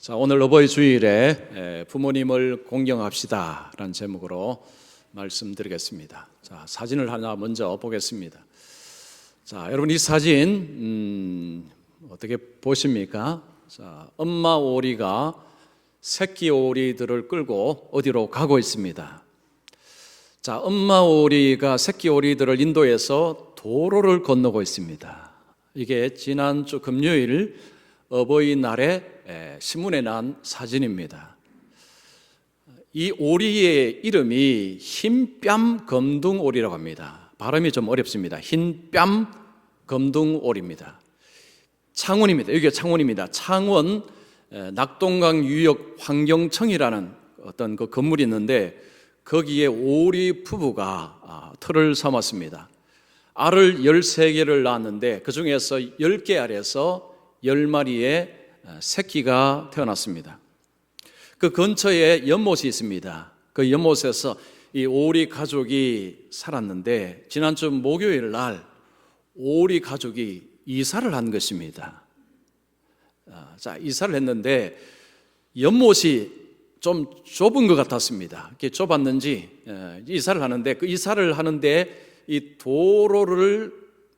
자, 오늘 어버이 주일에 부모님을 공경합시다 라는 제목으로 말씀드리겠습니다. 자, 사진을 하나 먼저 보겠습니다. 자, 여러분 이 사진 어떻게 보십니까? 자, 엄마 오리가 새끼 오리들을 끌고 어디로 가고 있습니다. 자, 엄마 오리가 새끼 오리들을 인도해서 도로를 건너고 있습니다. 이게 지난주 금요일 어버이날에 신문에 난 사진입니다. 이 오리의 이름이 흰뺨 검둥오리라고 합니다. 발음이 좀 어렵습니다. 흰뺨 검둥오리입니다. 창원입니다. 여기가 창원입니다. 창원 낙동강 유역 환경청이라는 어떤 그 건물이 있는데 거기에 오리 부부가 터를 삼았습니다. 알을 13개를 낳았는데 그 중에서 10개 알에서 10마리의 새끼가 태어났습니다. 그 근처에 연못이 있습니다. 그 연못에서 이 오리 가족이 살았는데 지난주 목요일 날 오리 가족이 이사를 한 것입니다. 자, 이사를 했는데 연못이 좀 좁은 것 같았습니다. 이렇게 좁았는지 이사를 하는데 그 이사를 하는데 이 도로를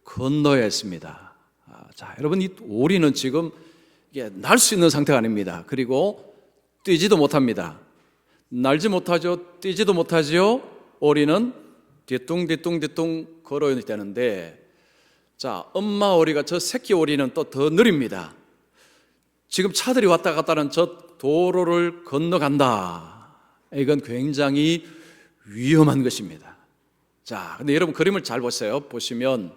건너야 했습니다. 자, 여러분 이 오리는 지금 날 수 있는 상태가 아닙니다. 그리고 뛰지도 못합니다. 날지 못하죠. 뛰지도 못하죠. 오리는 뒤뚱뒤뚱뒤뚱 걸어야 되는데 자, 엄마 오리가 저 새끼 오리는 또 더 느립니다. 지금 차들이 왔다 갔다 하는 저 도로를 건너간다. 이건 굉장히 위험한 것입니다. 자, 근데 여러분 그림을 잘 보세요. 보시면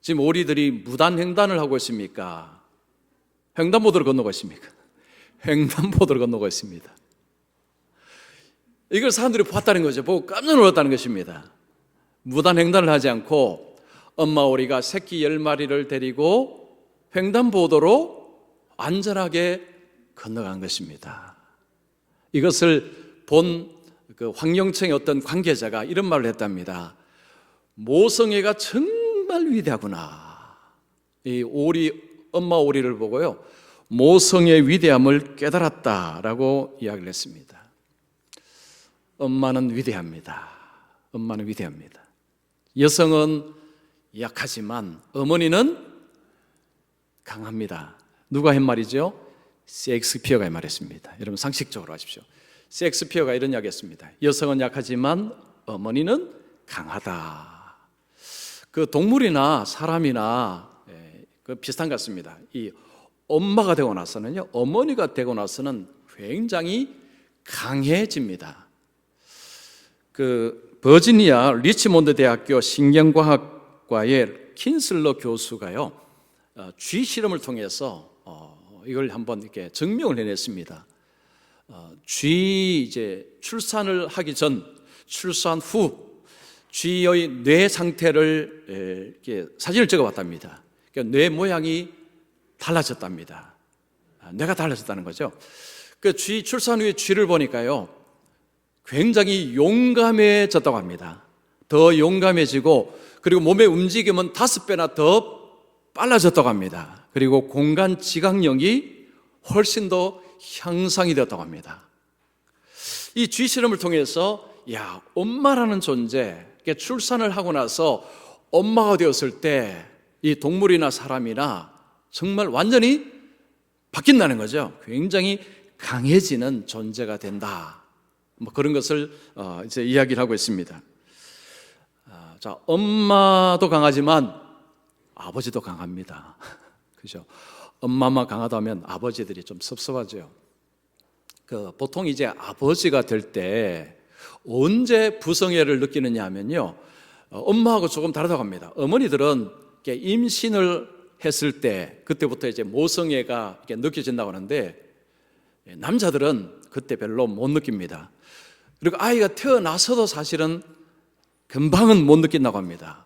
지금 오리들이 무단횡단을 하고 있습니까? 횡단보도를 건너고 있습니까? 횡단보도를 건너고 있습니다. 이걸 사람들이 봤다는 거죠. 보고 깜짝 놀랐다는 것입니다. 무단횡단을 하지 않고 엄마 오리가 새끼 10마리를 데리고 횡단보도로 안전하게 건너간 것입니다. 이것을 본 그 환경청의 어떤 관계자가 이런 말을 했답니다. 모성애가 정말 위대하구나. 이 엄마 오리를 보고요, 모성의 위대함을 깨달았다라고 이야기를 했습니다. 엄마는 위대합니다. 엄마는 위대합니다. 여성은 약하지만 어머니는 강합니다. 누가 한 말이죠? 셰익스피어가 말했습니다. 여러분 상식적으로 하십시오. 셰익스피어가 이런 이야기했습니다. 여성은 약하지만 어머니는 강하다. 그 동물이나 사람이나 그 비슷한 것 같습니다. 이 엄마가 되고 나서는요, 어머니가 되고 나서는 굉장히 강해집니다. 그 버지니아 리치몬드 대학교 신경과학과의 킨슬러 교수가요, 쥐 실험을 통해서 이걸 한번 이렇게 증명을 해냈습니다. 쥐 이제 출산을 하기 전, 출산 후 쥐의 뇌 상태를 이렇게 사진을 찍어봤답니다. 그러니까 뇌 모양이 달라졌답니다. 뇌가 달라졌다는 거죠. 그 쥐 출산 후에 쥐를 보니까요, 굉장히 용감해졌다고 합니다. 더 용감해지고 그리고 몸의 움직임은 5배나 더 빨라졌다고 합니다. 그리고 공간 지각력이 훨씬 더 향상이 되었다고 합니다. 이 쥐 실험을 통해서 엄마라는 존재, 출산을 하고 나서 엄마가 되었을 때 이 동물이나 사람이나 정말 완전히 바뀐다는 거죠. 굉장히 강해지는 존재가 된다. 뭐 그런 것을 이제 이야기를 하고 있습니다. 자, 엄마도 강하지만 아버지도 강합니다. 그죠? 엄마만 강하다면 아버지들이 좀 섭섭하죠. 보통 이제 아버지가 될 때 언제 부성애를 느끼느냐 하면요, 엄마하고 조금 다르다고 합니다. 어머니들은 임신을 했을 때 그때부터 이제 모성애가 이렇게 느껴진다고 하는데 남자들은 그때 별로 못 느낍니다. 그리고 아이가 태어나서도 사실은 금방은 못 느낀다고 합니다.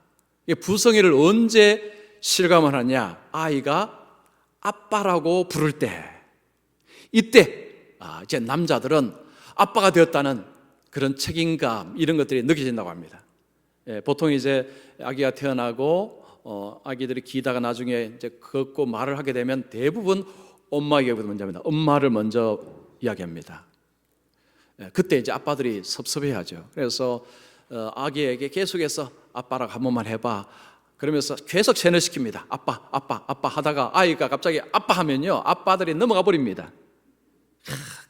부성애를 언제 실감을 하냐? 아이가 아빠라고 부를 때, 이때 이제 남자들은 아빠가 되었다는 그런 책임감, 이런 것들이 느껴진다고 합니다. 보통 이제 아기가 태어나고 아기들이 기다가 나중에 이제 걷고 말을 하게 되면 대부분 엄마에게부터 먼저 합니다. 엄마를 먼저 이야기합니다. 그때 이제 아빠들이 섭섭해하죠. 그래서 아기에게 계속해서 아빠라고 한 번만 해봐. 그러면서 계속 세뇌시킵니다. 아빠, 아빠, 아빠 하다가 아이가 갑자기 아빠 하면요, 아빠들이 넘어가 버립니다.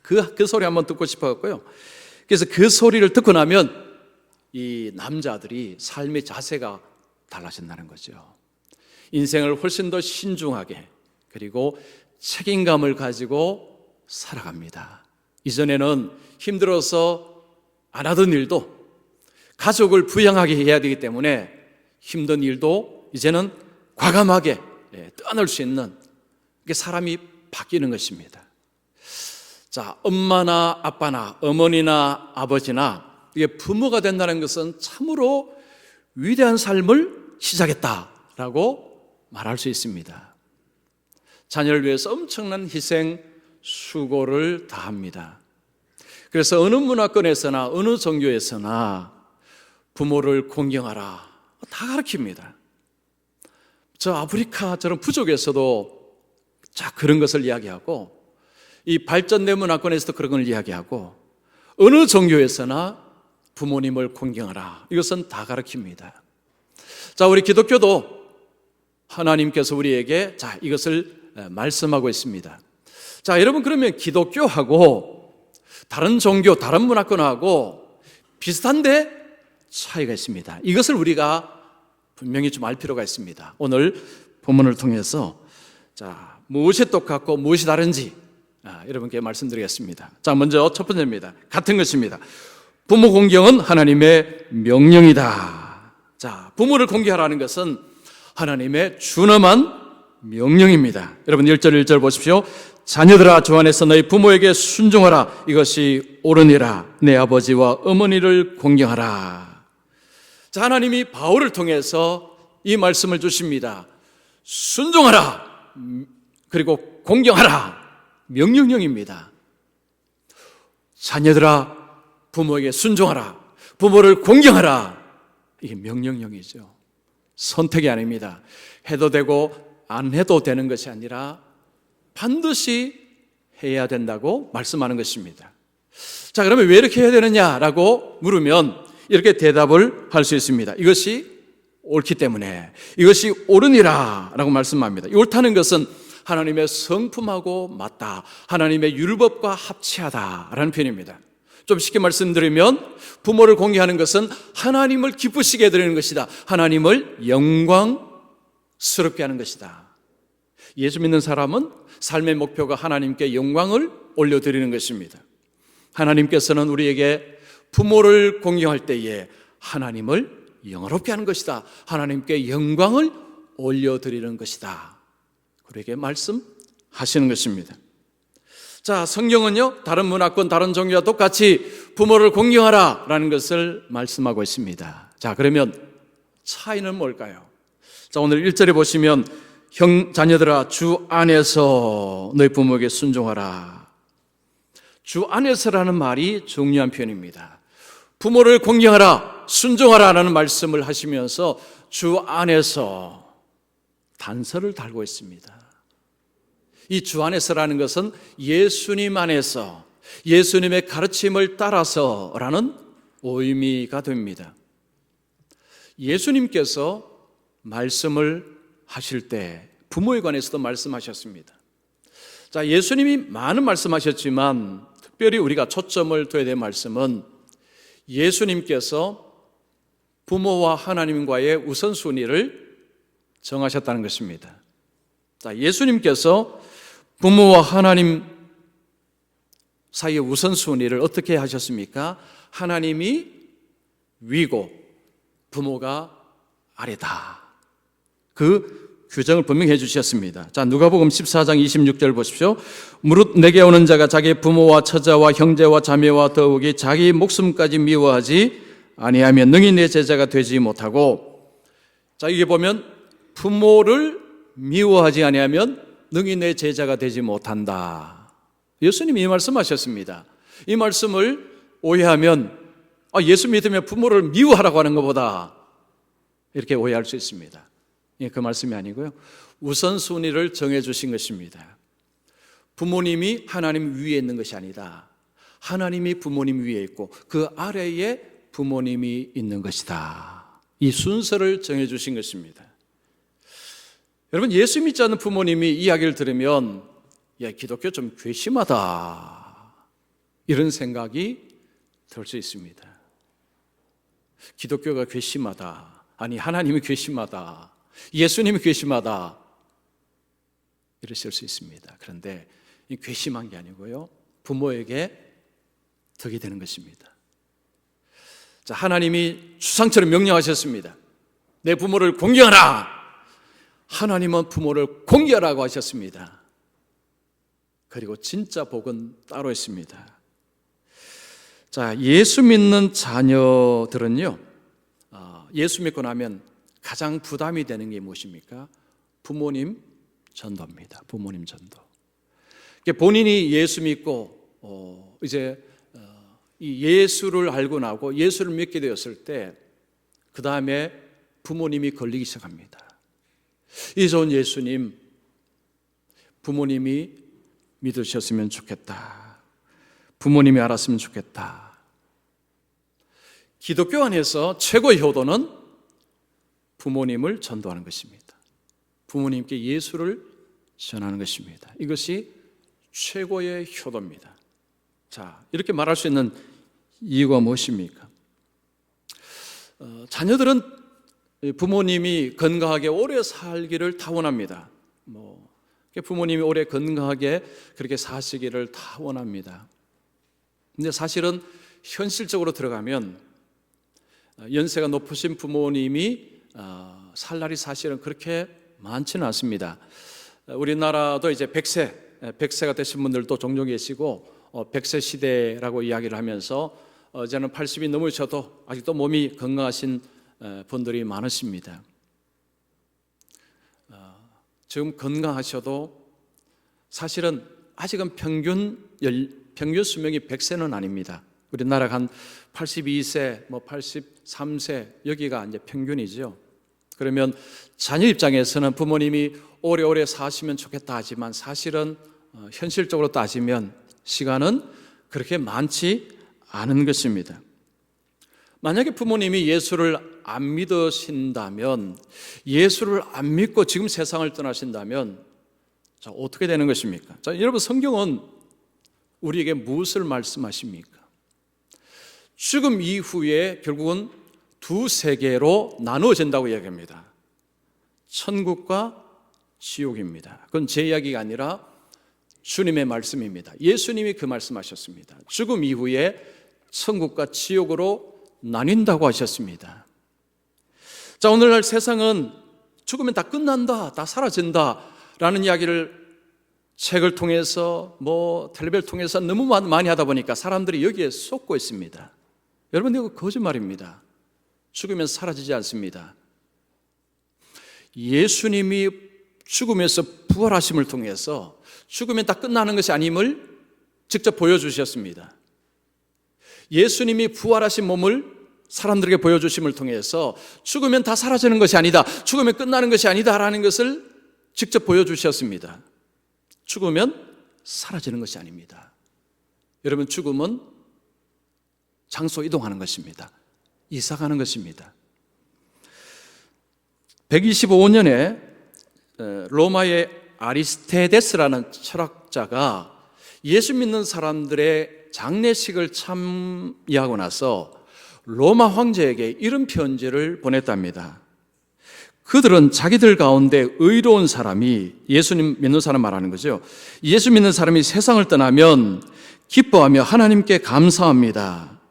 그 소리 한번 듣고 싶어갖고요. 그래서 그 소리를 듣고 나면 이 남자들이 삶의 자세가 달라진다는 거죠. 인생을 훨씬 더 신중하게, 그리고 책임감을 가지고 살아갑니다. 이전에는 힘들어서 안 하던 일도 가족을 부양하게 해야 되기 때문에 힘든 일도 이제는 과감하게 떠날 수 있는, 이게 사람이 바뀌는 것입니다. 자, 엄마나 아빠나 어머니나 아버지나 이게 부모가 된다는 것은 참으로 위대한 삶을 시작했다라고 말할 수 있습니다. 자녀를 위해서 엄청난 희생, 수고를 다합니다. 그래서 어느 문화권에서나 어느 종교에서나 부모를 공경하라 다 가르칩니다. 저 아프리카 저런 부족에서도 자 그런 것을 이야기하고, 이 발전된 문화권에서도 그런 걸 이야기하고, 어느 종교에서나 부모님을 공경하라, 이것은 다 가르칩니다. 자, 우리 기독교도 하나님께서 우리에게 자 이것을 말씀하고 있습니다. 자, 여러분, 그러면 기독교하고 다른 종교, 다른 문화권하고 비슷한데 차이가 있습니다. 이것을 우리가 분명히 좀 알 필요가 있습니다. 오늘 본문을 통해서 자 무엇이 똑같고 무엇이 다른지 여러분께 말씀드리겠습니다. 자, 먼저 첫 번째입니다. 같은 것입니다. 부모 공경은 하나님의 명령이다. 자, 부모를 공경하라는 것은 하나님의 준엄한 명령입니다. 여러분 1절 보십시오. 자녀들아, 주 안에서 너희 부모에게 순종하라. 이것이 옳으니라. 내 아버지와 어머니를 공경하라. 자, 하나님이 바울을 통해서 이 말씀을 주십니다. 순종하라. 그리고 공경하라. 명령형입니다. 자녀들아, 부모에게 순종하라. 부모를 공경하라. 이게 명령형이죠. 선택이 아닙니다. 해도 되고 안 해도 되는 것이 아니라 반드시 해야 된다고 말씀하는 것입니다. 자, 그러면 왜 이렇게 해야 되느냐라고 물으면 이렇게 대답을 할 수 있습니다. 이것이 옳기 때문에, 이것이 옳으니라 라고 말씀합니다. 옳다는 것은 하나님의 성품하고 맞다, 하나님의 율법과 합치하다라는 표현입니다. 좀 쉽게 말씀드리면 부모를 공경하는 것은 하나님을 기쁘시게 해드리는 것이다. 하나님을 영광스럽게 하는 것이다. 예수 믿는 사람은 삶의 목표가 하나님께 영광을 올려드리는 것입니다. 하나님께서는 우리에게 부모를 공경할 때에 하나님을 영화롭게 하는 것이다. 하나님께 영광을 올려드리는 것이다. 우리에게 말씀하시는 것입니다. 자, 성경은요, 다른 문화권, 다른 종교와 똑같이 부모를 공경하라 라는 것을 말씀하고 있습니다. 자, 그러면 차이는 뭘까요? 자, 오늘 1절에 보시면 자녀들아, 주 안에서 너희 부모에게 순종하라. 주 안에서라는 말이 중요한 표현입니다. 부모를 공경하라, 순종하라 라는 말씀을 하시면서 주 안에서 단서를 달고 있습니다. 이 주 안에서라는 것은 예수님 안에서, 예수님의 가르침을 따라서라는 의미가 됩니다. 예수님께서 말씀을 하실 때 부모에 관해서도 말씀하셨습니다. 자, 예수님이 많은 말씀하셨지만 특별히 우리가 초점을 둬야 될 말씀은 예수님께서 부모와 하나님과의 우선순위를 정하셨다는 것입니다. 자, 예수님께서 부모와 하나님 사이의 우선순위를 어떻게 하셨습니까? 하나님이 위고 부모가 아래다. 그 규정을 분명히 해주셨습니다. 자, 누가복음 14장 26절 보십시오. 무릇 내게 오는 자가 자기 부모와 처자와 형제와 자매와 더욱이 자기 목숨까지 미워하지 아니하면 능히 내 제자가 되지 못하고, 자, 이게 보면 부모를 미워하지 아니하면 능히 내 제자가 되지 못한다. 예수님이 이 말씀하셨습니다. 이 말씀을 오해하면 예수 믿으면 부모를 미워하라고 하는 것보다 이렇게 오해할 수 있습니다. 그 말씀이 아니고요, 우선순위를 정해주신 것입니다. 부모님이 하나님 위에 있는 것이 아니다. 하나님이 부모님 위에 있고 그 아래에 부모님이 있는 것이다. 이 순서를 정해주신 것입니다. 여러분, 예수 믿지 않는 부모님이 이야기를 들으면 야, 기독교 좀 괘씸하다, 이런 생각이 들 수 있습니다. 기독교가 괘씸하다, 아니 하나님이 괘씸하다, 예수님이 괘씸하다, 이러실 수 있습니다. 그런데 이 괘씸한 게 아니고요, 부모에게 덕이 되는 것입니다. 자, 하나님이 주상처럼 명령하셨습니다. 내 부모를 공경하라. 하나님은 부모를 공경하라고 하셨습니다. 그리고 진짜 복은 따로 있습니다. 자, 예수 믿는 자녀들은요, 예수 믿고 나면 가장 부담이 되는 게 무엇입니까? 부모님 전도입니다. 부모님 전도. 본인이 예수 믿고 이제 이 예수를 알고 나고 예수를 믿게 되었을 때 그 다음에 부모님이 걸리기 시작합니다. 이 좋은 예수님, 부모님이 믿으셨으면 좋겠다. 부모님이 알았으면 좋겠다. 기독교 안에서 최고의 효도는 부모님을 전도하는 것입니다. 부모님께 예수를 전하는 것입니다. 이것이 최고의 효도입니다. 자, 이렇게 말할 수 있는 이유가 무엇입니까? 자녀들은 부모님이 건강하게 오래 살기를 다 원합니다. 부모님이 오래 건강하게 그렇게 사시기를 다 원합니다. 근데 사실은 현실적으로 들어가면 연세가 높으신 부모님이 살 날이 사실은 그렇게 많지는 않습니다. 우리나라도 이제 100세가 되신 분들도 종종 계시고 100세 시대라고 이야기를 하면서 이제는 80이 넘으셔도 아직도 몸이 건강하신 분들이 많으십니다. 지금 건강하셔도 사실은 아직은 평균 수명이 100세는 아닙니다. 우리나라가 한 82세, 83세 여기가 이제 평균이죠. 그러면 자녀 입장에서는 부모님이 오래오래 사시면 좋겠다 하지만 사실은 현실적으로 따지면 시간은 그렇게 많지 않은 것입니다. 만약에 부모님이 예수를 안 믿으신다면, 예수를 안 믿고 지금 세상을 떠나신다면, 자, 어떻게 되는 것입니까? 자, 여러분, 성경은 우리에게 무엇을 말씀하십니까? 죽음 이후에 결국은 두 세계로 나누어진다고 이야기합니다. 천국과 지옥입니다. 그건 제 이야기가 아니라 주님의 말씀입니다. 예수님이 그 말씀하셨습니다. 죽음 이후에 천국과 지옥으로 나뉜다고 하셨습니다. 자, 오늘날 세상은 죽으면 다 끝난다, 다 사라진다 라는 이야기를 책을 통해서 텔레비를 통해서 너무 많이 하다 보니까 사람들이 여기에 쏟고 있습니다. 여러분, 이거 거짓말입니다. 죽으면 사라지지 않습니다. 예수님이 죽음에서 부활하심을 통해서 죽으면 다 끝나는 것이 아님을 직접 보여주셨습니다. 예수님이 부활하신 몸을 사람들에게 보여주심을 통해서 죽으면 다 사라지는 것이 아니다, 죽으면 끝나는 것이 아니다라는 것을 직접 보여주셨습니다. 죽으면 사라지는 것이 아닙니다. 여러분, 죽음은 장소 이동하는 것입니다. 이사가는 것입니다. 125년에 로마의 아리스테데스라는 철학자가 예수 믿는 사람들의 장례식을 참여하고 나서 로마 황제에게 이런 편지를 보냈답니다. 그들은 자기들 가운데 의로운 사람이, 예수님 믿는 사람 말하는 거죠, 예수 믿는 사람이 세상을 떠나면 기뻐하며 하나님께 감사합니다.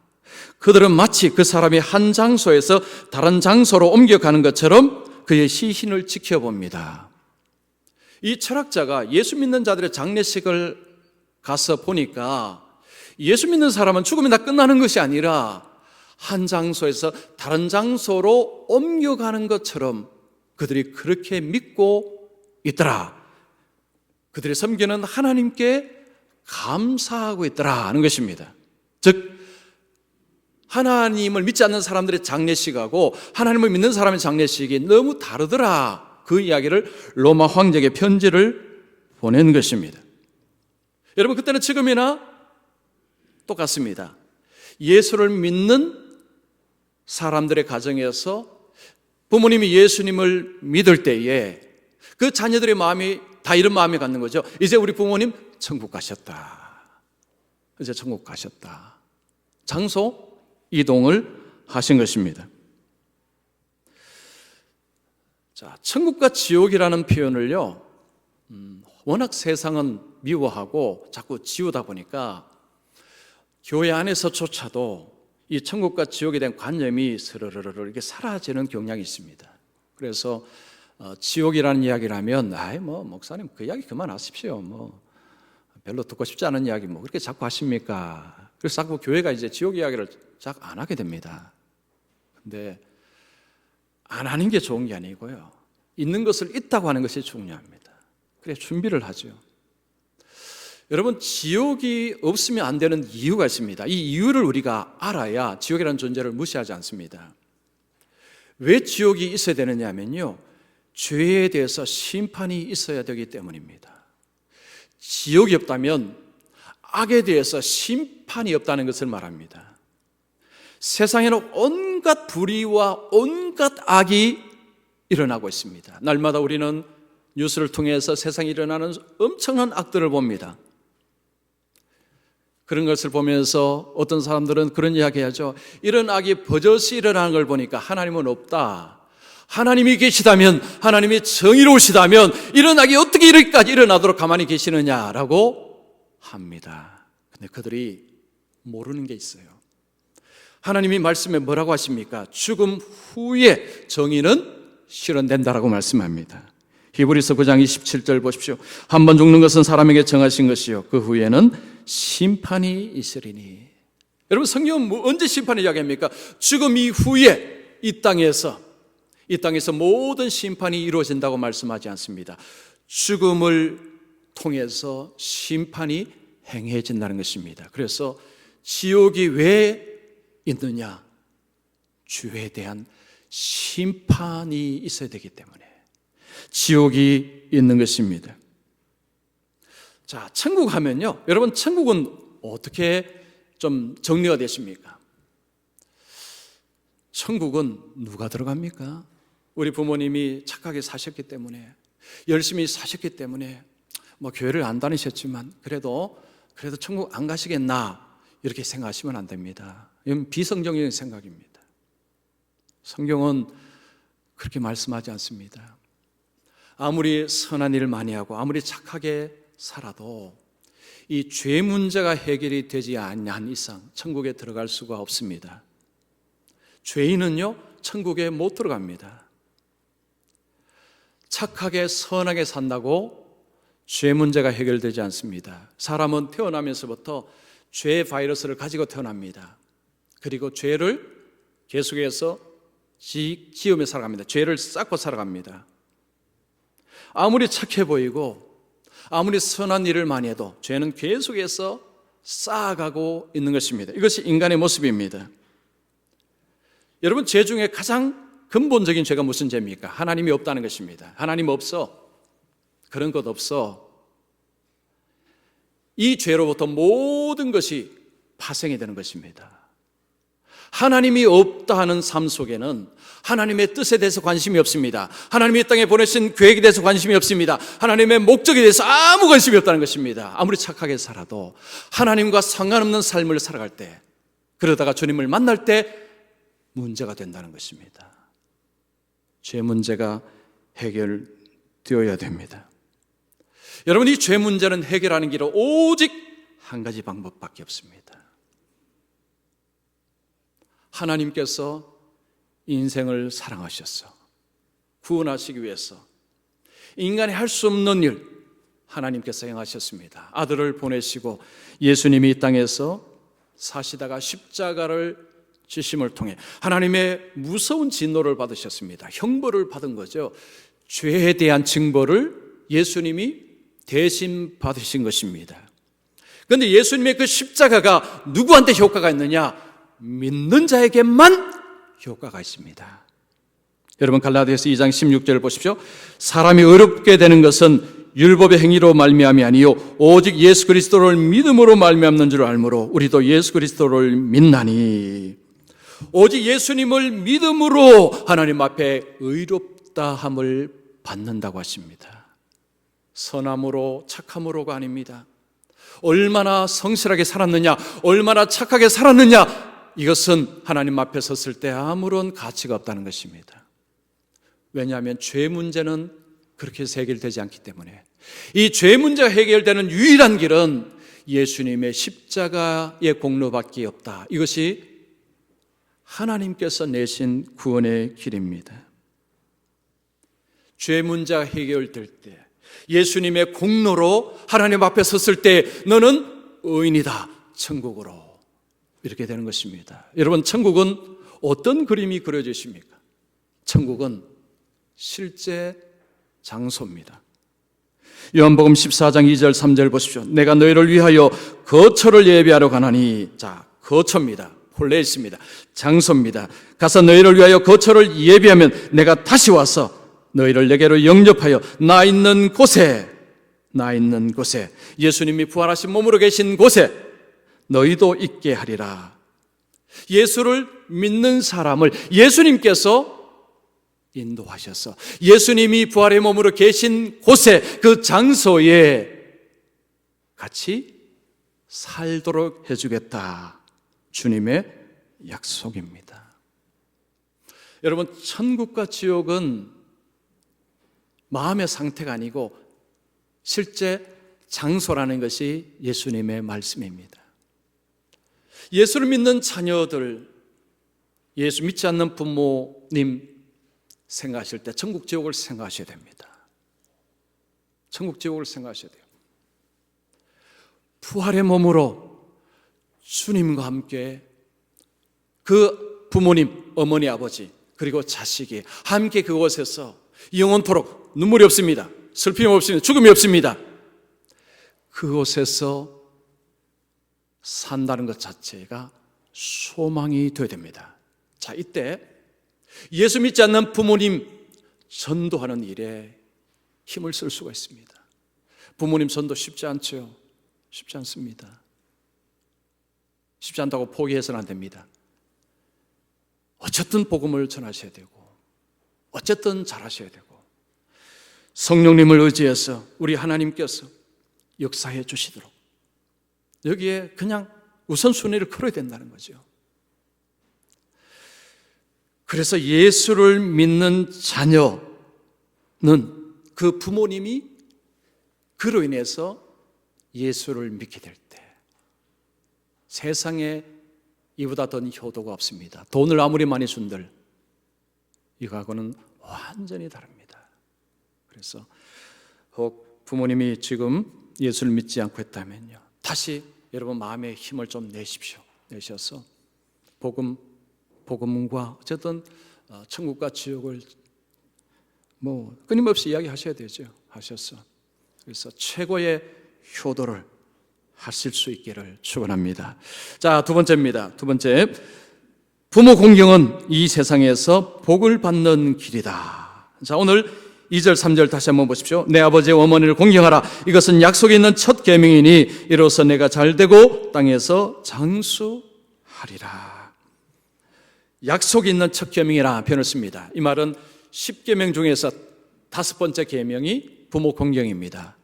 그들은 마치 그 사람이 한 장소에서 다른 장소로 옮겨가는 것처럼 그의 시신을 지켜봅니다. 이 철학자가 예수 믿는 자들의 장례식을 가서 보니까 예수 믿는 사람은 죽으면 다 끝나는 것이 아니라 한 장소에서 다른 장소로 옮겨가는 것처럼 그들이 그렇게 믿고 있더라. 그들이 섬기는 하나님께 감사하고 있더라 하는 것입니다. 즉, 하나님을 믿지 않는 사람들의 장례식하고 하나님을 믿는 사람의 장례식이 너무 다르더라. 그 이야기를 로마 황제에게 편지를 보낸 것입니다. 여러분, 그때는 지금이나 똑같습니다. 예수를 믿는 사람들의 가정에서 부모님이 예수님을 믿을 때에 그 자녀들의 마음이 다 이런 마음이 갖는 거죠. 이제 우리 부모님 천국 가셨다. 이제 천국 가셨다. 장소 이동을 하신 것입니다. 자, 천국과 지옥이라는 표현을요, 워낙 세상은 미워하고 자꾸 지우다 보니까 교회 안에서조차도 이 천국과 지옥에 대한 관념이 스르르르 이렇게 사라지는 경향이 있습니다. 그래서 지옥이라는 이야기를 하면, 목사님 그 이야기 그만하십시오. 별로 듣고 싶지 않은 이야기 그렇게 자꾸 하십니까? 그래서 자꾸 교회가 이제 지옥 이야기를 잘 안 하게 됩니다. 근데 안 하는 게 좋은 게 아니고요, 있는 것을 있다고 하는 것이 중요합니다. 그래 준비를 하죠. 여러분, 지옥이 없으면 안 되는 이유가 있습니다. 이 이유를 우리가 알아야 지옥이라는 존재를 무시하지 않습니다. 왜 지옥이 있어야 되느냐 하면요, 죄에 대해서 심판이 있어야 되기 때문입니다. 지옥이 없다면 악에 대해서 심판이 없다는 것을 말합니다. 세상에는 온갖 불의와 온갖 악이 일어나고 있습니다. 날마다 우리는 뉴스를 통해서 세상에 일어나는 엄청난 악들을 봅니다. 그런 것을 보면서 어떤 사람들은 그런 이야기 하죠. 이런 악이 버젓이 일어나는 걸 보니까 하나님은 없다. 하나님이 계시다면, 하나님이 정의로우시다면 이런 악이 어떻게 이렇게까지 일어나도록 가만히 계시느냐라고 합니다. 근데 그들이 모르는 게 있어요. 하나님이 말씀에 뭐라고 하십니까? 죽음 후에 정의는 실현된다라고 말씀합니다. 히브리서 9장 27절 보십시오. 한 번 죽는 것은 사람에게 정하신 것이요 그 후에는 심판이 있으리니. 여러분, 성경은 언제 심판을 이야기합니까? 죽음 이후에 이 땅에서 모든 심판이 이루어진다고 말씀하지 않습니다. 죽음을 통해서 심판이 행해진다는 것입니다. 그래서 지옥이 왜 있느냐? 죄에 대한 심판이 있어야 되기 때문에 지옥이 있는 것입니다. 자, 천국 하면요, 여러분, 천국은 어떻게 좀 정리가 되십니까? 천국은 누가 들어갑니까? 우리 부모님이 착하게 사셨기 때문에, 열심히 사셨기 때문에, 교회를 안 다니셨지만 그래도 천국 안 가시겠나 이렇게 생각하시면 안 됩니다. 이건 비성경적인 생각입니다. 성경은 그렇게 말씀하지 않습니다. 아무리 선한 일을 많이 하고 아무리 착하게 살아도 이 죄 문제가 해결이 되지 않는 이상 천국에 들어갈 수가 없습니다. 죄인은요, 천국에 못 들어갑니다. 착하게 선하게 산다고 죄 문제가 해결되지 않습니다. 사람은 태어나면서부터 죄 바이러스를 가지고 태어납니다. 그리고 죄를 계속해서 지으며 살아갑니다. 죄를 쌓고 살아갑니다. 아무리 착해 보이고 아무리 선한 일을 많이 해도 죄는 계속해서 쌓아가고 있는 것입니다. 이것이 인간의 모습입니다. 여러분, 죄 중에 가장 근본적인 죄가 무슨 죄입니까? 하나님이 없다는 것입니다. 하나님 없어. 그런 것 없어. 이 죄로부터 모든 것이 파생이 되는 것입니다. 하나님이 없다 하는 삶 속에는 하나님의 뜻에 대해서 관심이 없습니다. 하나님이 이 땅에 보내신 계획에 대해서 관심이 없습니다. 하나님의 목적에 대해서 아무 관심이 없다는 것입니다. 아무리 착하게 살아도 하나님과 상관없는 삶을 살아갈 때, 그러다가 주님을 만날 때 문제가 된다는 것입니다. 죄 문제가 해결되어야 됩니다. 여러분, 이 죄 문제는 해결하는 길은 오직 한 가지 방법밖에 없습니다. 하나님께서 인생을 사랑하셔서 구원하시기 위해서 인간이 할 수 없는 일 하나님께서 행하셨습니다. 아들을 보내시고 예수님이 이 땅에서 사시다가 십자가를 지심을 통해 하나님의 무서운 진노를 받으셨습니다. 형벌을 받은 거죠. 죄에 대한 징벌을 예수님이 대신 받으신 것입니다. 그런데 예수님의 그 십자가가 누구한테 효과가 있느냐? 믿는 자에게만 효과가 있습니다. 여러분, 갈라디아서 2장 16절을 보십시오. 사람이 어렵게 되는 것은 율법의 행위로 말미암이 아니요 오직 예수 그리스도를 믿음으로 말미암는 줄 알므로 우리도 예수 그리스도를 믿나니. 오직 예수님을 믿음으로 하나님 앞에 의롭다함을 받는다고 하십니다. 선함으로 착함으로가 아닙니다. 얼마나 성실하게 살았느냐, 얼마나 착하게 살았느냐, 이것은 하나님 앞에 섰을 때 아무런 가치가 없다는 것입니다. 왜냐하면 죄 문제는 그렇게 해서 해결되지 않기 때문에. 이 죄 문제가 해결되는 유일한 길은 예수님의 십자가의 공로밖에 없다. 이것이 하나님께서 내신 구원의 길입니다. 죄 문제가 해결될 때, 예수님의 공로로 하나님 앞에 섰을 때 너는 의인이다, 천국으로, 이렇게 되는 것입니다. 여러분, 천국은 어떤 그림이 그려지십니까? 천국은 실제 장소입니다. 요한복음 14장 2절 3절 보십시오. 내가 너희를 위하여 거처를 예비하러 가나니. 자, 거처입니다. 플레이스입니다. 장소입니다. 가서 너희를 위하여 거처를 예비하면 내가 다시 와서 너희를 내게로 영접하여 나 있는 곳에, 예수님이 부활하신 몸으로 계신 곳에 너희도 있게 하리라. 예수를 믿는 사람을 예수님께서 인도하셔서 예수님이 부활의 몸으로 계신 곳에, 그 장소에 같이 살도록 해주겠다. 주님의 약속입니다. 여러분, 천국과 지옥은 마음의 상태가 아니고 실제 장소라는 것이 예수님의 말씀입니다. 예수를 믿는 자녀들, 예수 믿지 않는 부모님 생각하실 때 천국 지옥을 생각하셔야 됩니다. 천국 지옥을 생각하셔야 돼요. 부활의 몸으로 주님과 함께 그 부모님, 어머니, 아버지 그리고 자식이 함께 그곳에서 영원토록 눈물이 없습니다. 슬픔이 없습니다. 죽음이 없습니다. 그곳에서 산다는 것 자체가 소망이 되어야 됩니다. 자, 이때 예수 믿지 않는 부모님 전도하는 일에 힘을 쓸 수가 있습니다. 부모님 전도 쉽지 않죠. 쉽지 않습니다. 쉽지 않다고 포기해서는 안 됩니다. 어쨌든 복음을 전하셔야 되고, 어쨌든 잘하셔야 되고, 성령님을 의지해서 우리 하나님께서 역사해 주시도록 여기에 그냥 우선순위를 걸어야 된다는 거죠. 그래서 예수를 믿는 자녀는 그 부모님이 그로 인해서 예수를 믿게 될 때 세상에 이보다 더 효도가 없습니다. 돈을 아무리 많이 준들 이거하고는 완전히 다릅니다. 그래서 혹 부모님이 지금 예수를 믿지 않고 있다면요, 다시 여러분 마음에 힘을 좀 내십시오. 내셔서 복음과 어쨌든 천국과 지옥을 끊임없이 이야기하셔야 되죠. 하셔서 그래서 최고의 효도를 하실 수 있기를 축원합니다. 자, 두 번째입니다. 두 번째, 부모 공경은 이 세상에서 복을 받는 길이다. 자, 오늘 2절 3절 다시 한번 보십시오. 내 아버지의 어머니를 공경하라. 이것은 약속이 있는 첫 계명이니 이로써 내가 잘되고 땅에서 장수하리라. 약속이 있는 첫 계명이라 표현을 씁니다. 이 말은 10계명 중에서 5번째 계명이 부모 공경입니다.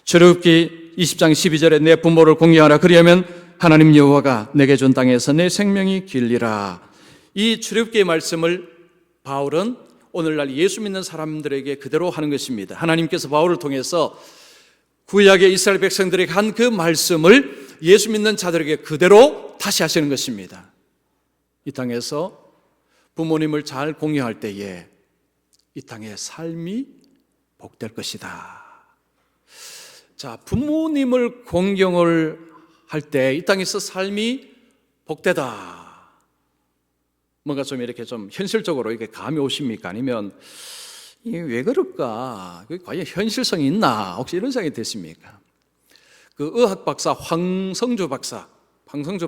출애굽기 20장 12절에 내 부모를 공경하라. 그리하면 하나님 여호와가 내게 준 땅에서 내 생명이 길리라. 이 출애굽기의 말씀을 바울은 오늘날 예수 믿는 사람들에게 그대로 하는 것입니다. 하나님께서 바울을 통해서 구약의 이스라엘 백성들에게 한 그 말씀을 예수 믿는 자들에게 그대로 다시 하시는 것입니다. 이 땅에서 부모님을 잘 공경할 때에 이 땅의 삶이 복될 것이다. 자, 부모님을 공경을 할 때 이 땅에서 삶이 복되다. 뭔가 좀 이렇게 좀 현실적으로 이게 감이 오십니까? 아니면 이게 왜 그럴까? 그게 과연 현실성이 있나? 혹시 이런 생각이 드십니까? 그 의학 박사 황성주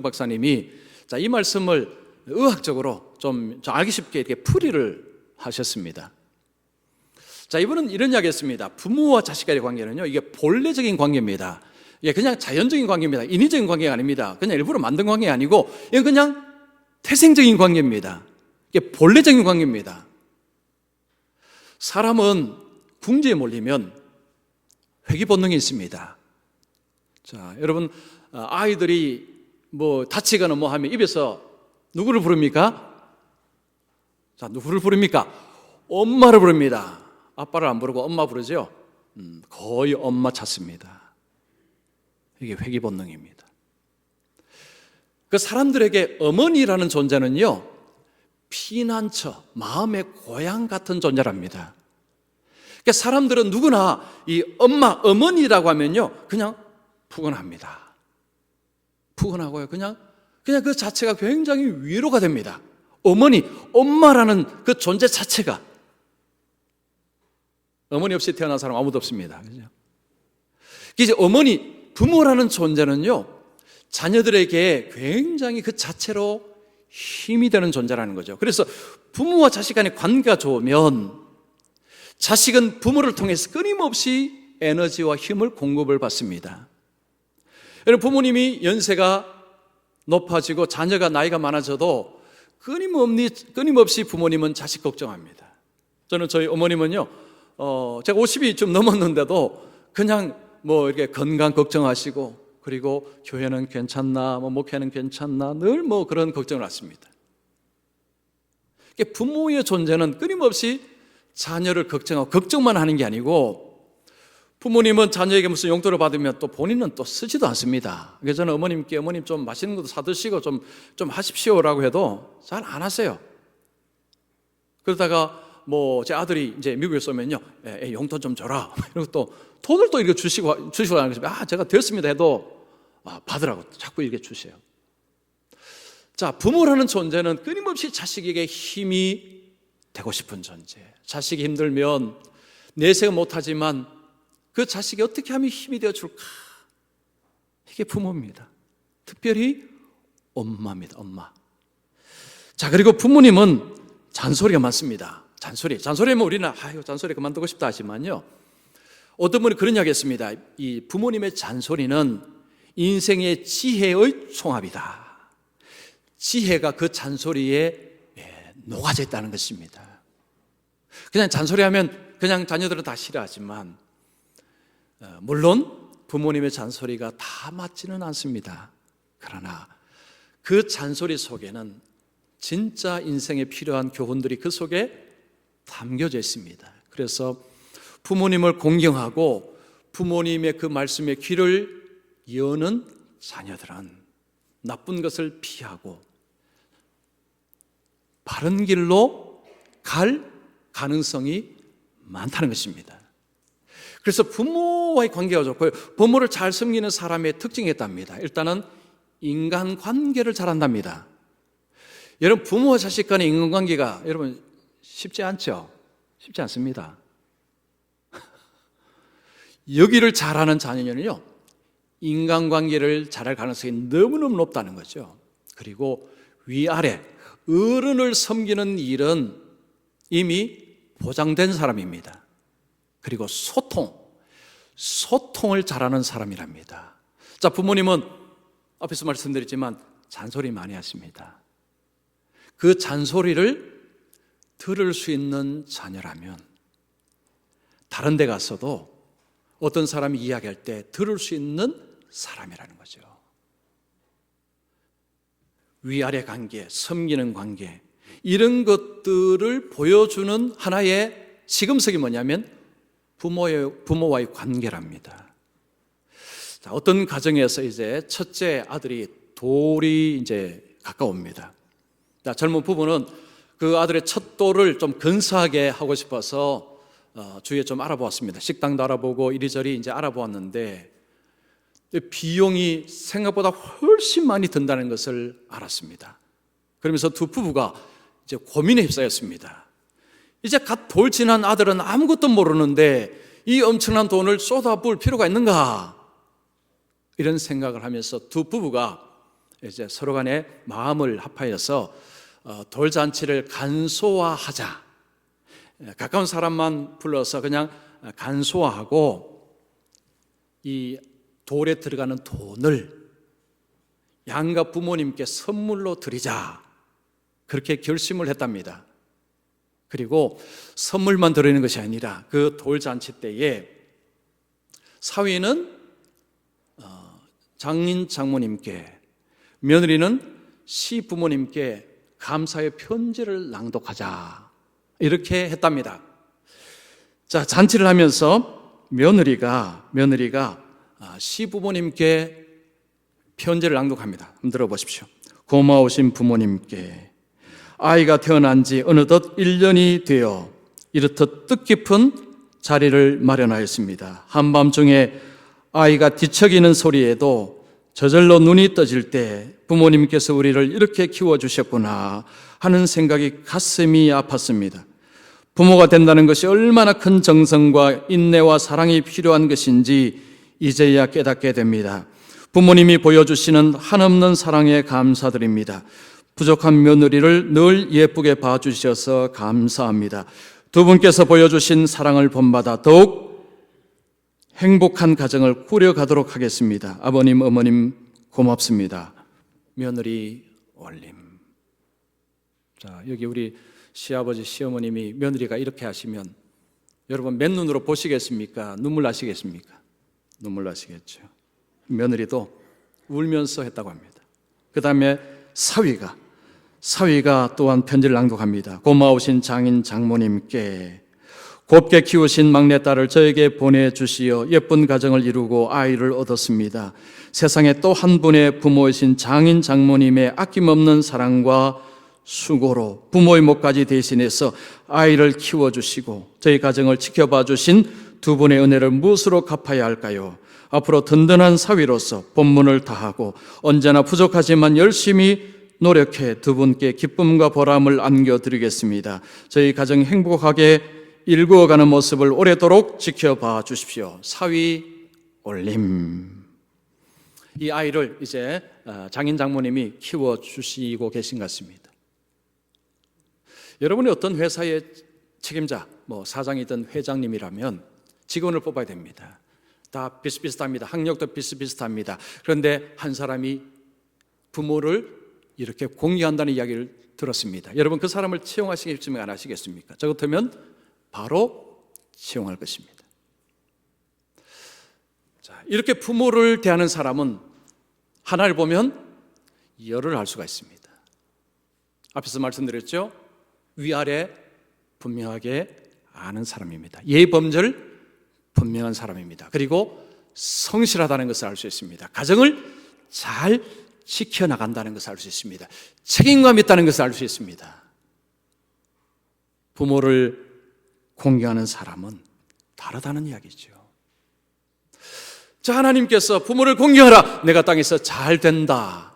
박사님이 자, 이 말씀을 의학적으로 좀 알기 쉽게 이렇게 풀이를 하셨습니다. 자, 이번은 이런 이야기 했습니다. 부모와 자식 간의 관계는요, 이게 본래적인 관계입니다. 이게 그냥 자연적인 관계입니다. 인위적인 관계가 아닙니다. 그냥 일부러 만든 관계가 아니고, 이건 그냥 태생적인 관계입니다. 이게 본래적인 관계입니다. 사람은 궁지에 몰리면 회귀 본능이 있습니다. 자, 여러분, 아이들이 뭐 다치거나 뭐 하면 입에서 누구를 부릅니까? 자, 누구를 부릅니까? 엄마를 부릅니다. 아빠를 안 부르고 엄마 부르죠? 거의 엄마 찾습니다. 이게 회귀 본능입니다. 그 사람들에게 어머니라는 존재는요, 피난처, 마음의 고향 같은 존재랍니다. 그러니까 사람들은 누구나 이 엄마, 어머니라고 하면요, 그냥 푸근합니다. 푸근하고요. 그냥 그 자체가 굉장히 위로가 됩니다. 어머니, 엄마라는 그 존재 자체가. 어머니 없이 태어난 사람 아무도 없습니다. 그죠? 이제 어머니, 부모라는 존재는요, 자녀들에게 굉장히 그 자체로 힘이 되는 존재라는 거죠. 그래서 부모와 자식 간의 관계가 좋으면 자식은 부모를 통해서 끊임없이 에너지와 힘을 공급을 받습니다. 여러분, 부모님이 연세가 높아지고 자녀가 나이가 많아져도 끊임없이 부모님은 자식 걱정합니다. 저는 저희 어머님은요, 제가 50이 좀 넘었는데도 그냥 뭐 이렇게 건강 걱정하시고, 그리고 교회는 괜찮나, 뭐 목회는 괜찮나, 늘 뭐 그런 걱정을 하십니다. 부모의 존재는 끊임없이 자녀를 걱정하고, 걱정만 하는 게 아니고, 부모님은 자녀에게 무슨 용돈을 받으면 또 본인은 또 쓰지도 않습니다. 그래서 저는 어머님께 어머님 좀 맛있는 것도 사드시고 좀 하십시오라고 해도 잘 안 하세요. 그러다가 뭐 제 아들이 이제 미국에 오면요, 용돈 좀 줘라. 그리고 또 돈을 또 이렇게 주시고 하는 거죠. 제가 됐습니다 해도 받으라고 자꾸 이렇게 주세요. 자, 부모라는 존재는 끊임없이 자식에게 힘이 되고 싶은 존재. 자식이 힘들면 내세가 못하지만 그 자식이 어떻게 하면 힘이 되어줄까? 이게 부모입니다. 특별히 엄마입니다. 엄마. 자, 그리고 부모님은 잔소리가 많습니다. 잔소리하면 우리는 잔소리 그만두고 싶다 하지만요, 어떤 분이 그런 이야기 했습니다. 이 부모님의 잔소리는 인생의 지혜의 총합이다. 지혜가 그 잔소리에 녹아져 있다는 것입니다. 그냥 잔소리하면 그냥 자녀들은 다 싫어하지만, 물론 부모님의 잔소리가 다 맞지는 않습니다. 그러나 그 잔소리 속에는 진짜 인생에 필요한 교훈들이 그 속에 담겨져 있습니다. 그래서 부모님을 공경하고 부모님의 그 말씀에 귀를 여는 자녀들은 나쁜 것을 피하고 바른 길로 갈 가능성이 많다는 것입니다. 그래서 부모와의 관계가 좋고요, 부모를 잘 섬기는 사람의 특징이 있답니다. 일단은 인간관계를 잘한답니다. 여러분, 부모와 자식 간의 인간관계가 여러분 쉽지 않죠? 쉽지 않습니다. 여기를 잘하는 자녀는요, 인간관계를 잘할 가능성이 너무너무 높다는 거죠. 그리고 위아래 어른을 섬기는 일은 이미 보장된 사람입니다. 그리고 소통을 잘하는 사람이랍니다. 자, 부모님은 앞에서 말씀드렸지만 잔소리 많이 하십니다. 그 잔소리를 들을 수 있는 자녀라면 다른 데 가서도 어떤 사람이 이야기할 때 들을 수 있는 사람이라는 거죠. 위아래 관계, 섬기는 관계, 이런 것들을 보여주는 하나의 시금석이 뭐냐면 부모와의 관계랍니다. 자, 어떤 가정에서 이제 첫째 아들이 돌이 이제 가까웁니다. 자, 젊은 부부는 그 아들의 첫 돌을 좀 근사하게 하고 싶어서 주위에 좀 알아보았습니다. 식당도 알아보고 이리저리 이제 알아보았는데 비용이 생각보다 훨씬 많이 든다는 것을 알았습니다. 그러면서 두 부부가 이제 고민에 휩싸였습니다. 이제 갓 돌 지난 아들은 아무것도 모르는데 이 엄청난 돈을 쏟아부을 필요가 있는가? 이런 생각을 하면서 두 부부가 이제 서로 간에 마음을 합하여서 돌잔치를 간소화하자. 가까운 사람만 불러서 그냥 간소화하고 이 돌에 들어가는 돈을 양가 부모님께 선물로 드리자, 그렇게 결심을 했답니다. 그리고 선물만 드리는 것이 아니라 그 돌잔치 때에 사위는 장인 장모님께, 며느리는 시부모님께 감사의 편지를 낭독하자, 이렇게 했답니다. 자, 잔치를 하면서 며느리가 시부모님께 편지를 낭독합니다. 한번 들어보십시오. 고마우신 부모님께 아이가 태어난 지 어느덧 1년이 되어 이렇듯 뜻깊은 자리를 마련하였습니다. 한밤중에 아이가 뒤척이는 소리에도 저절로 눈이 떠질 때 부모님께서 우리를 이렇게 키워주셨구나 하는 생각이 가슴이 아팠습니다. 부모가 된다는 것이 얼마나 큰 정성과 인내와 사랑이 필요한 것인지 이제야 깨닫게 됩니다. 부모님이 보여주시는 한없는 사랑에 감사드립니다. 부족한 며느리를 늘 예쁘게 봐주셔서 감사합니다. 두 분께서 보여주신 사랑을 본받아 더욱 행복한 가정을 꾸려가도록 하겠습니다. 아버님, 어머님 고맙습니다. 며느리 올림. 자, 여기 우리 시아버지, 시어머님이 며느리가 이렇게 하시면 여러분 맨눈으로 보시겠습니까? 눈물 나시겠습니까? 눈물 나시겠죠. 며느리도 울면서 했다고 합니다. 그 다음에 사위가 또한 편지를 낭독합니다. 고마우신 장인 장모님께 곱게 키우신 막내딸을 저에게 보내주시어 예쁜 가정을 이루고 아이를 얻었습니다. 세상에 또 한 분의 부모이신 장인 장모님의 아낌없는 사랑과 수고로 부모의 몫까지 대신해서 아이를 키워주시고 저희 가정을 지켜봐 주신 두 분의 은혜를 무엇으로 갚아야 할까요? 앞으로 든든한 사위로서 본분을 다하고 언제나 부족하지만 열심히 노력해 두 분께 기쁨과 보람을 안겨드리겠습니다. 저희 가정 행복하게 일구어가는 모습을 오래도록 지켜봐 주십시오. 사위 올림. 이 아이를 이제 장인 장모님이 키워주시고 계신 것 같습니다. 여러분이 어떤 회사의 책임자, 사장이든 회장님이라면 직원을 뽑아야 됩니다. 다 비슷비슷합니다. 학력도 비슷비슷합니다. 그런데 한 사람이 부모를 이렇게 공유한다는 이야기를 들었습니다. 여러분 그 사람을 채용하시겠습니까? 안 하시겠습니까? 저 같으면 바로 채용할 것입니다. 자, 이렇게 부모를 대하는 사람은 하나를 보면 열을 알 수가 있습니다. 앞에서 말씀드렸죠? 위아래 분명하게 아는 사람입니다. 예범절 분명한 사람입니다. 그리고 성실하다는 것을 알 수 있습니다. 가정을 잘 지켜나간다는 것을 알 수 있습니다. 책임감 있다는 것을 알 수 있습니다. 부모를 공경하는 사람은 다르다는 이야기죠. 자, 하나님께서 부모를 공경하라, 내가 땅에서 잘 된다.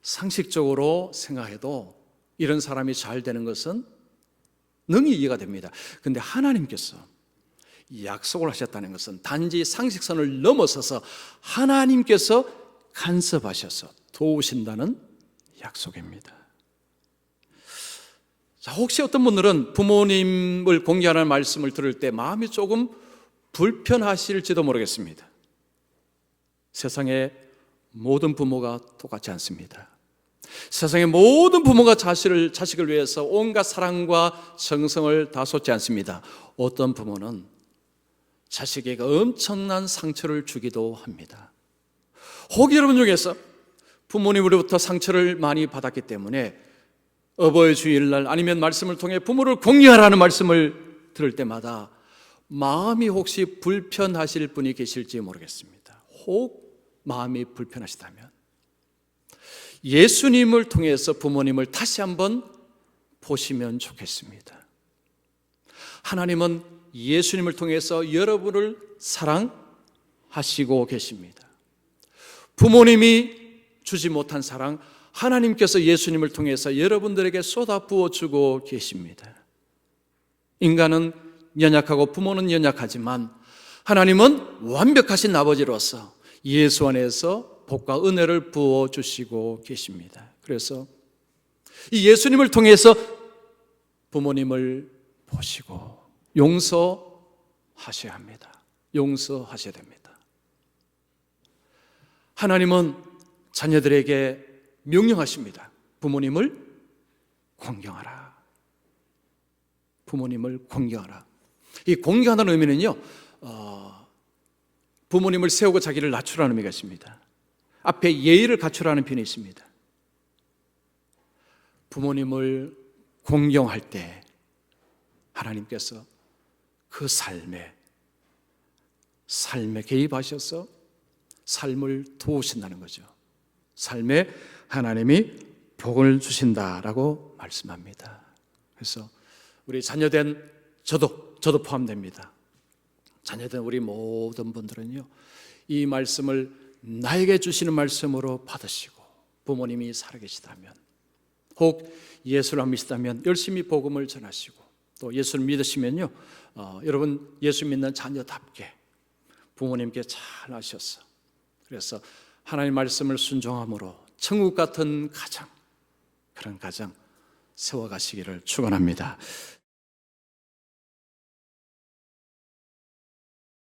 상식적으로 생각해도 이런 사람이 잘 되는 것은 능히 이해가 됩니다. 그런데 하나님께서 약속을 하셨다는 것은 단지 상식선을 넘어서서 하나님께서 간섭하셔서 도우신다는 약속입니다. 자, 혹시 어떤 분들은 부모님을 공경하는 말씀을 들을 때 마음이 조금 불편하실지도 모르겠습니다. 세상의 모든 부모가 똑같지 않습니다. 세상의 모든 부모가 자식을 위해서 온갖 사랑과 정성을 다 쏟지 않습니다. 어떤 부모는 자식에게 엄청난 상처를 주기도 합니다. 혹 여러분 중에서 부모님으로부터 상처를 많이 받았기 때문에 어버이 주일날 아니면 말씀을 통해 부모를 공경하라는 말씀을 들을 때마다 마음이 혹시 불편하실 분이 계실지 모르겠습니다. 혹 마음이 불편하시다면 예수님을 통해서 부모님을 다시 한번 보시면 좋겠습니다. 하나님은 예수님을 통해서 여러분을 사랑하시고 계십니다. 부모님이 주지 못한 사랑, 하나님께서 예수님을 통해서 여러분들에게 쏟아 부어주고 계십니다. 인간은 연약하고 부모는 연약하지만 하나님은 완벽하신 아버지로서 예수 안에서 복과 은혜를 부어주시고 계십니다. 그래서 이 예수님을 통해서 부모님을 보시고 용서하셔야 합니다. 용서하셔야 됩니다. 하나님은 자녀들에게 명령하십니다. 부모님을 공경하라. 부모님을 공경하라. 이 공경하다는 의미는요, 부모님을 세우고 자기를 낮추라는 의미가 있습니다. 앞에 예의를 갖추라는 표현이 있습니다. 부모님을 공경할 때 하나님께서 그 삶에 개입하셔서 삶을 도우신다는 거죠. 삶에 하나님이 복을 주신다라고 말씀합니다. 그래서 우리 자녀된 저도 포함됩니다. 자녀된 우리 모든 분들은요, 이 말씀을 나에게 주시는 말씀으로 받으시고, 부모님이 살아계시다면, 혹 예수를 안 믿으시다면 열심히 복음을 전하시고, 또 예수를 믿으시면요, 여러분 예수 믿는 자녀답게 부모님께 잘 하셔서, 그래서 하나님 말씀을 순종함으로 천국 같은 가정, 그런 가정 세워가시기를 축원합니다.